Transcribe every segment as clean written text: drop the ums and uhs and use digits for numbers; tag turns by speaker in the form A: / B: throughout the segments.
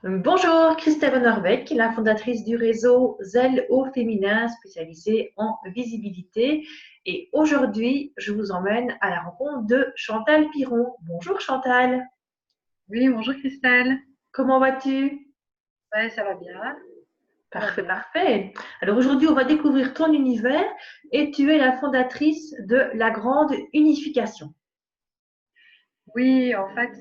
A: Bonjour, Christelle Van Orbeck, la fondatrice du réseau Zèle au féminin spécialisé en visibilité. Et aujourd'hui, je vous emmène à la rencontre de Chantal Piron. Bonjour Chantal,
B: Oui, bonjour Christelle.
A: comment vas-tu?
B: Ouais, ça va bien, ça va
A: Parfait,
B: bien.
A: parfait. Alors aujourd'hui, on va découvrir ton univers et tu es la fondatrice de la Grande Unification.
B: Oui, en fait,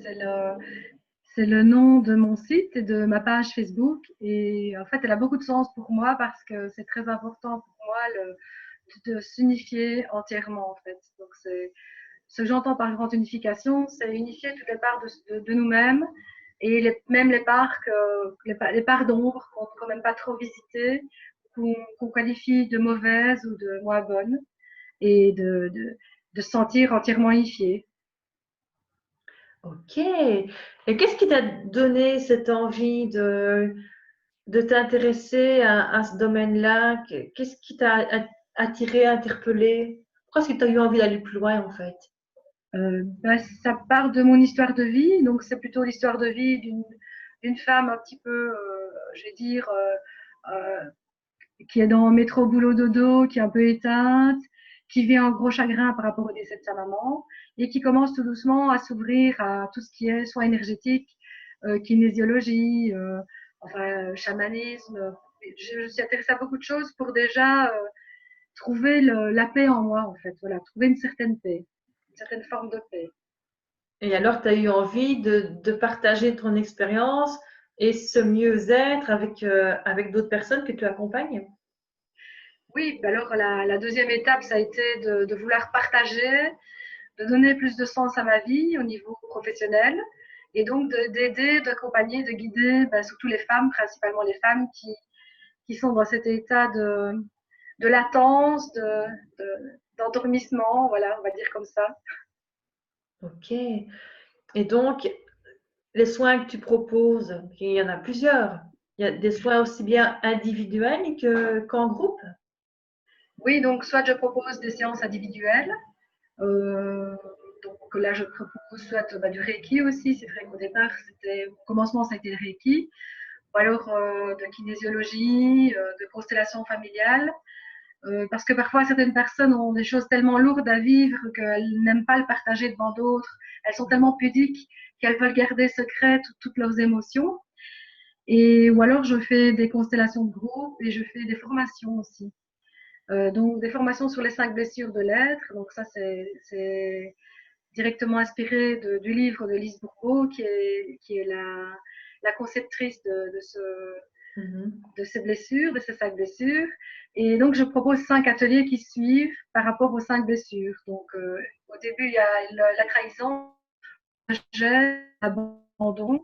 B: c'est le nom de mon site et de ma page Facebook. Et en fait, elle a beaucoup de sens pour moi parce que c'est très important pour moi de s'unifier entièrement, en fait. Donc, ce que j'entends par grande unification, c'est unifier toutes les parts de nous-mêmes et même les parts, les parts d'ombre qu'on n'aime pas trop visiter, qu'on qualifie de mauvaises ou de moins bonnes, et de se sentir entièrement unifié.
A: Ok. Et qu'est-ce qui t'a donné cette envie de t'intéresser à ce domaine-là? Qu'est-ce qui t'a attiré, interpellé? Pourquoi est-ce que tu as eu envie d'aller plus loin en fait?
B: Ben, ça part de mon histoire de vie, donc c'est plutôt l'histoire de vie d'une femme un petit peu, je vais dire, qui est dans métro boulot dodo, qui est un peu éteinte, qui vit un gros chagrin par rapport au décès de sa maman et qui commence tout doucement à s'ouvrir à tout ce qui est soins énergétiques, kinésiologie, enfin chamanisme. Je me suis intéressée à beaucoup de choses pour déjà trouver la paix en moi, en fait. Voilà, trouver une certaine paix, une certaine forme de paix.
A: Et alors, tu as eu envie de partager ton expérience et ce mieux-être avec d'autres personnes que tu accompagnes?
B: Oui, ben alors la deuxième étape, ça a été de vouloir partager, de donner plus de sens à ma vie au niveau professionnel et donc d'aider, d'accompagner, de guider ben, surtout les femmes, principalement les femmes qui sont dans cet état de latence, d'endormissement, voilà, on va dire comme ça.
A: Ok. Et donc, les soins que tu proposes, il y en a plusieurs. Il y a des soins aussi bien individuels qu'en groupe.
B: Oui, donc soit je propose des séances individuelles, euh, donc là je propose soit bah, du Reiki aussi, c'est vrai qu'au départ, au commencement, ça a été le Reiki, ou alors de kinésiologie, de constellation familiale, parce que parfois certaines personnes ont des choses tellement lourdes à vivre qu'elles n'aiment pas le partager devant d'autres. Elles sont tellement pudiques qu'elles veulent garder secret toutes leurs émotions. Et ou alors je fais des constellations de groupe et je fais des formations aussi. Donc des formations sur les 5 blessures de l'être. Donc ça c'est directement inspiré du livre de Lise Bourbeau qui est la conceptrice
A: Mhm.
B: de ces blessures, de ces 5 blessures. Et donc, je propose 5 ateliers qui suivent par rapport aux 5 blessures. Donc, au début, il y a la trahison, le rejet, l'abandon,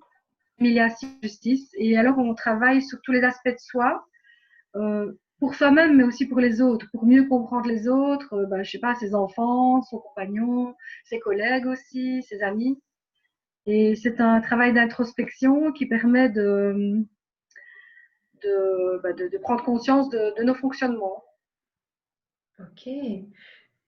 B: l'humiliation, la justice. Et alors, on travaille sur tous les aspects de soi, pour soi-même, mais aussi pour les autres, pour mieux comprendre les autres, je sais pas, ses enfants, son compagnon, ses collègues aussi, ses amis. Et c'est un travail d'introspection qui permet de prendre conscience de nos fonctionnements.
A: Ok.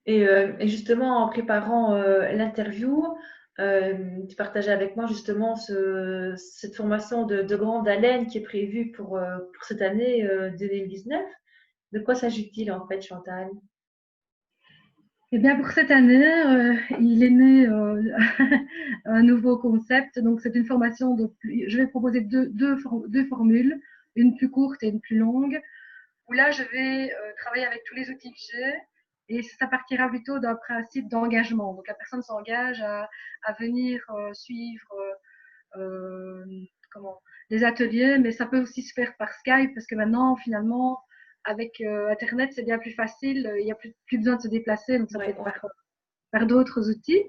A: Et justement, en préparant l'interview, tu partageais avec moi justement cette formation de grande haleine qui est prévue pour cette année 2019. De quoi s'agit-il en fait, Chantal?
B: Eh bien, pour cette année, il est né un nouveau concept. Donc, c'est une formation je vais proposer deux formules, une plus courte et une plus longue, où là, je vais travailler avec tous les outils que j'ai. Et ça partira plutôt d'un principe d'engagement. Donc, la personne s'engage à venir suivre euh, comment, des ateliers, mais ça peut aussi se faire par Skype parce que maintenant, finalement, avec Internet, c'est bien plus facile. Il n'y a plus besoin de se déplacer, donc ça peut
A: Ouais,
B: être par d'autres outils.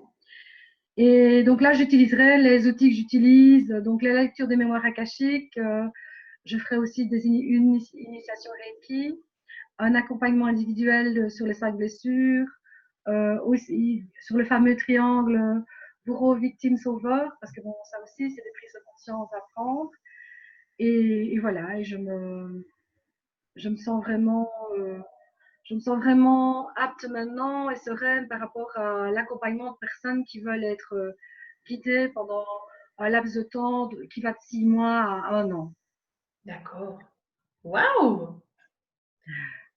B: Et donc là, j'utiliserai les outils que j'utilise, donc la lecture des mémoires akashiques. Je ferai aussi une initiation Reiki, un accompagnement individuel sur les 5 blessures, aussi sur le fameux triangle bourreau, victime, sauveur, parce que bon, ça aussi, c'est des prises de conscience à prendre. Et voilà, et je me sens vraiment, je me sens vraiment apte maintenant et sereine par rapport à l'accompagnement de personnes qui veulent être guidées pendant un laps de temps qui va de 6 mois à 1 an.
A: D'accord. Waouh!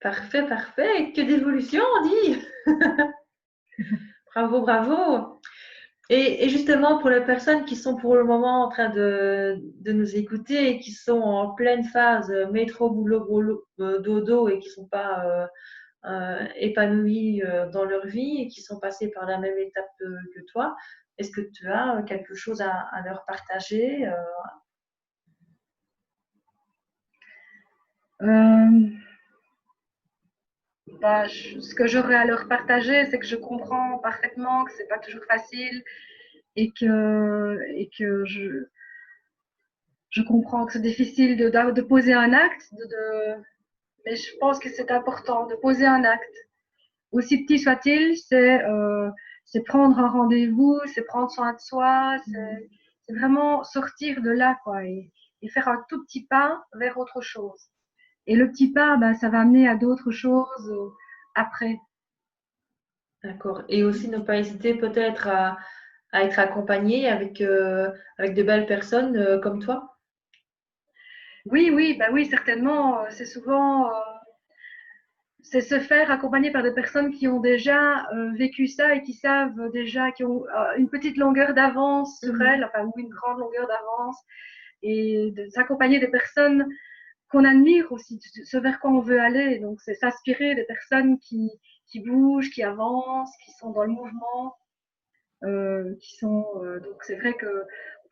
A: Parfait, parfait. Que d'évolution, on dit. Bravo, bravo. Et justement, pour les personnes qui sont pour le moment en train de nous écouter et qui sont en pleine phase métro, boulot, dodo et qui ne sont pas épanouies dans leur vie et qui sont passées par la même étape que toi, est-ce que tu as quelque chose à leur partager
B: Euh, ce que j'aurais à leur partager, c'est que je comprends parfaitement que c'est pas toujours facile et que je comprends que c'est difficile de poser un acte, mais je pense que c'est important de poser un acte. Aussi petit soit-il, c'est prendre un rendez-vous, c'est prendre soin de soi, c'est vraiment sortir de là, quoi, et faire un tout petit pas vers autre chose. Et le petit pas, bah, ça va amener à d'autres choses après.
A: D'accord. Et aussi ne pas hésiter peut-être à être accompagné avec de belles personnes comme toi.
B: Oui, oui, bah oui, certainement. C'est souvent, c'est se faire accompagner par des personnes qui ont déjà vécu ça et qui savent déjà, qui ont une petite longueur d'avance sur
A: Mhm.
B: elles, enfin, ou une grande longueur d'avance, et de s'accompagner des personnes qu'on admire aussi, ce vers quoi on veut aller. Donc, c'est s'inspirer des personnes qui bougent, qui avancent, qui sont dans le mouvement, donc c'est vrai que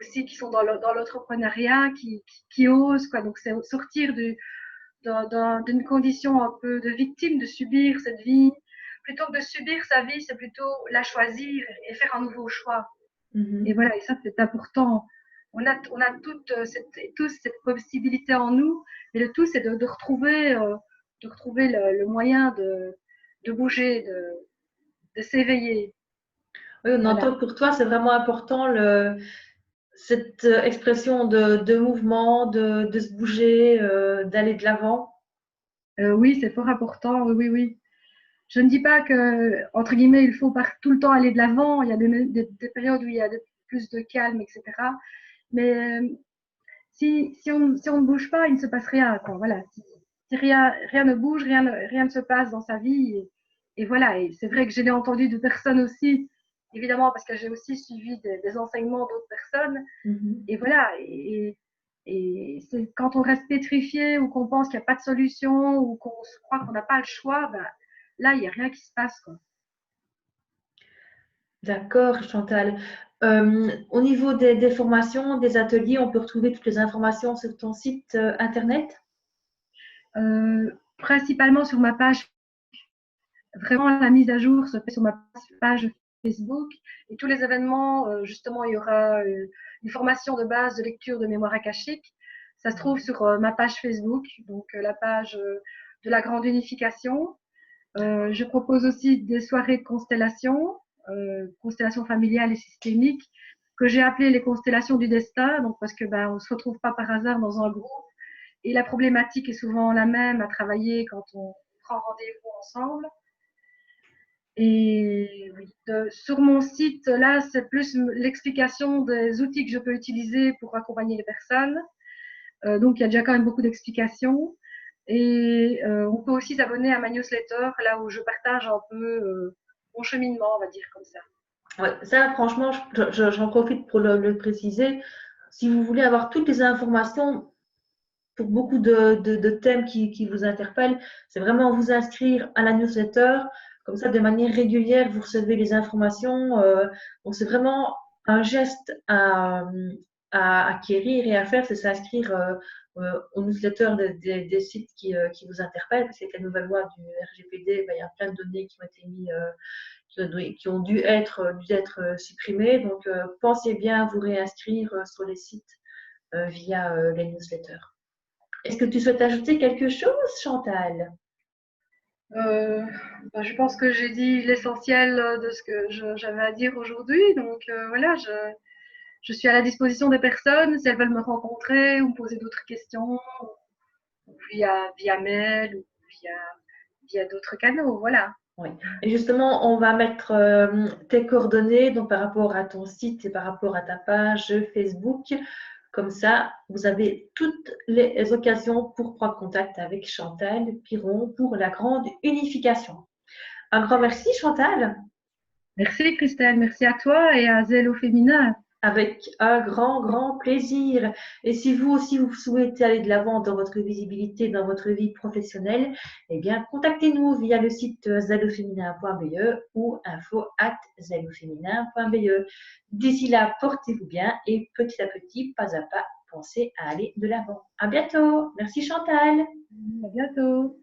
B: aussi qui sont dans l'entrepreneuriat, qui osent, quoi. Donc, c'est sortir d'une condition un peu de victime, de subir cette vie. Plutôt que de subir sa vie, c'est plutôt la choisir et faire un nouveau choix. Et
A: Mhm.
B: voilà, et ça, c'est important. On a tous cette possibilité en nous, mais le tout, c'est de retrouver le moyen de bouger, de s'éveiller.
A: Oui, on entend
B: Voilà.
A: que pour toi, c'est vraiment important cette expression de mouvement, de se bouger, d'aller de l'avant.
B: Oui, c'est fort important. Oui, oui, oui. Je ne dis pas que, entre guillemets, il faut tout le temps aller de l'avant. Il y a des périodes où il y a plus de calme, etc. Mais si on ne bouge pas, il ne se passe rien, quoi. Voilà. Si rien ne bouge, rien ne se passe dans sa vie. Et voilà. Et c'est vrai que je l'ai entendu de personnes aussi, évidemment, parce que j'ai aussi suivi des enseignements d'autres personnes.
A: Mhm.
B: Et voilà. Et c'est quand on reste pétrifié ou qu'on pense qu'il n'y a pas de solution ou qu'on se croit qu'on n'a pas le choix, ben, là, il n'y a rien qui se passe, quoi.
A: D'accord, Chantal. Au niveau des formations, des ateliers, on peut retrouver toutes les informations sur ton site internet?
B: Principalement sur ma page. Vraiment, la mise à jour se fait sur ma page Facebook et tous les événements, justement, il y aura une formation de base de lecture de mémoire akashique. Ça se trouve sur ma page Facebook, donc la page de la grande unification. Je propose aussi des soirées de constellation, constellation familiale et systémique, que j'ai appelées les constellations du destin, donc parce que ben, on ne se retrouve pas par hasard dans un groupe et la problématique est souvent la même à travailler quand on prend rendez-vous ensemble. Et oui, sur mon site, là, c'est plus l'explication des outils que je peux utiliser pour accompagner les personnes. Donc, il y a déjà quand même beaucoup d'explications. Et on peut aussi s'abonner à ma newsletter, là où je partage un peu mon cheminement, on va dire comme ça.
A: Ouais, ça, franchement, j'en profite pour le préciser. Si vous voulez avoir toutes les informations pour beaucoup de thèmes qui vous interpellent, c'est vraiment vous inscrire à la newsletter. Comme ça, de manière régulière, vous recevez les informations. Donc, c'est vraiment un geste à acquérir et à faire, c'est s'inscrire aux newsletters des sites qui vous interpellent. Parce qu'avec la nouvelle loi du RGPD, ben, il y a plein de données qui ont été mises qui ont dû être supprimées. Donc, pensez bien à vous réinscrire sur les sites via les newsletters. Est-ce que tu souhaites ajouter quelque chose, Chantal?
B: Euh, je pense que j'ai dit l'essentiel de ce que j'avais à dire aujourd'hui. Donc voilà, je suis à la disposition des personnes si elles veulent me rencontrer ou me poser d'autres questions via mail ou via d'autres canaux. Voilà.
A: Oui. Et justement, on va mettre tes coordonnées donc par rapport à ton site et par rapport à ta page Facebook. Comme ça, vous avez toutes les occasions pour prendre contact avec Chantal Piron pour la grande unification. Un grand merci, Chantal.
B: Merci Christelle, merci à toi et à Zèle au féminin.
A: Avec un grand, grand plaisir. Et si vous aussi, vous souhaitez aller de l'avant dans votre visibilité, dans votre vie professionnelle, eh bien, contactez-nous via le site zalofeminin.be ou info@zalofeminin.be. D'ici là, portez-vous bien et petit à petit, pas à pas, pensez à aller de l'avant. À bientôt. Merci Chantal.
B: À bientôt.